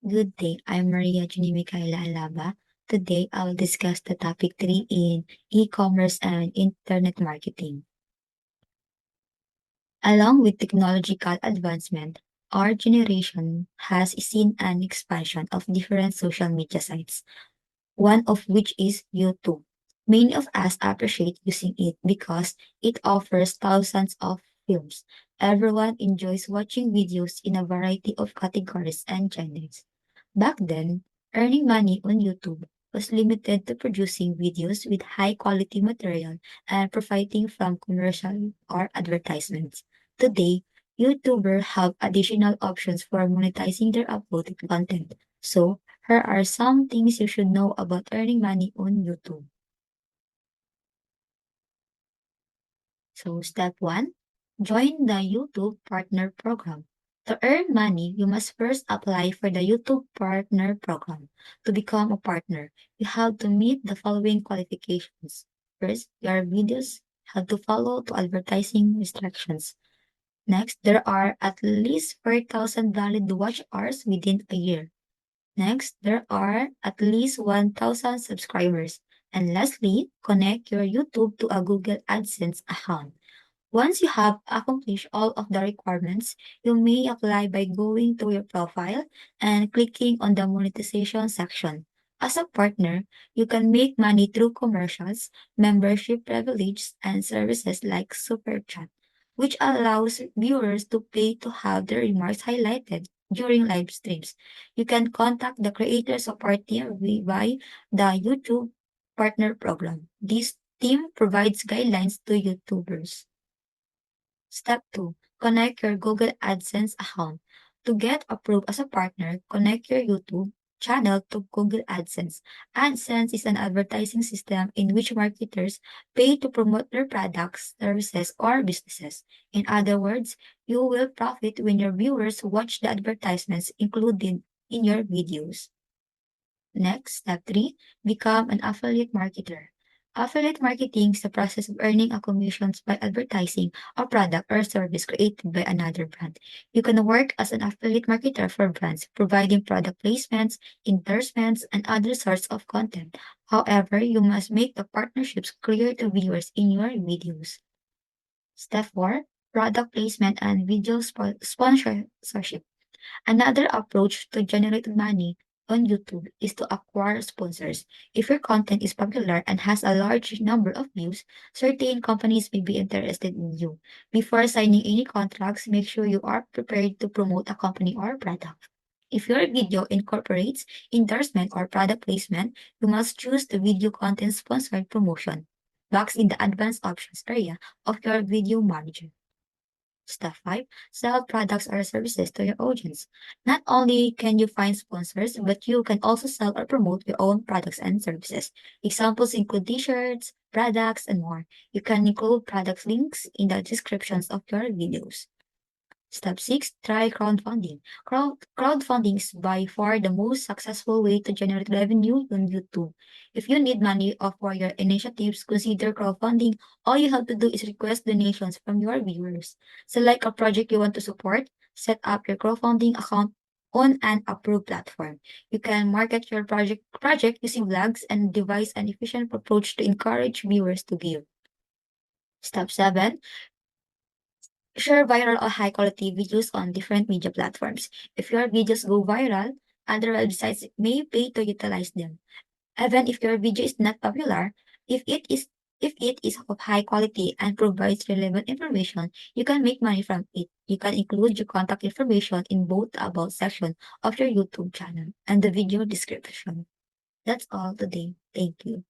Good day, I'm Maria Juni Micaela Alaba. Today, I'll discuss the topic 3 in e-commerce and internet marketing. Along with technological advancement, our generation has seen an expansion of different social media sites, one of which is YouTube. Many of us appreciate using it because it offers thousands of films. Everyone enjoys watching videos in a variety of categories and genres. Back then, earning money on YouTube was limited to producing videos with high quality material and profiting from commercial or advertisements. Today, YouTubers have additional options for monetizing their uploaded content. So, here are some things you should know about earning money on YouTube. So, step 1, join the YouTube Partner Program. To earn money, you must first apply for the YouTube Partner Program. To become a partner, you have to meet the following qualifications. First, your videos have to follow to advertising restrictions. Next, there are at least 4,000 valid watch hours within a year. Next, there are at least 1,000 subscribers. And lastly, connect your YouTube to a Google AdSense account. Once you have accomplished all of the requirements, you may apply by going to your profile and clicking on the monetization section. As a partner, you can make money through commercials, membership privileges, and services like Super Chat, which allows viewers to pay to have their remarks highlighted during live streams. You can contact the creator support team by the YouTube Partner Program. This team provides guidelines to YouTubers. Step 2, connect your Google AdSense account. To get approved as a partner, connect your YouTube channel to Google AdSense. AdSense is an advertising system in which marketers pay to promote their products, services, or businesses. In other words, you will profit when your viewers watch the advertisements included in your videos. Next, step 3, become an affiliate marketer. Affiliate marketing is the process of earning a commissions by advertising a product or service created by another brand. You can work as an affiliate marketer for brands, providing product placements, endorsements, and other sorts of content. However, you must make the partnerships clear to viewers in your videos. Step 4, product placement and video sponsorship. Another approach to generate money on YouTube is to acquire sponsors. If your content is popular and has a large number of views, certain companies may be interested in you. Before signing any contracts, make sure you are prepared to promote a company or product. If your video incorporates endorsement or product placement, you must choose the video content sponsored promotion box in the advanced options area of your video manager. Step 5, sell products or services to your audience. Not only can you find sponsors, but you can also sell or promote your own products and services. Examples include t-shirts, products, and more. You can include product links in the descriptions of your videos. Step 6, try crowdfunding. Crowdfunding is by far the most successful way to generate revenue on YouTube. If you need money for your initiatives, consider crowdfunding. All you have to do is request donations from your viewers. Select a project you want to support, set up your crowdfunding account on an approved platform. You can market your project using vlogs and devise an efficient approach to encourage viewers to give. Step 7, share viral or high quality videos on different media platforms. If your videos go viral, other websites may pay to utilize them. Even if your video is not popular, if it is of high quality and provides relevant information, you can make money from it. You can include your contact information in both the about section of your YouTube channel and the video description. That's all today. Thank you.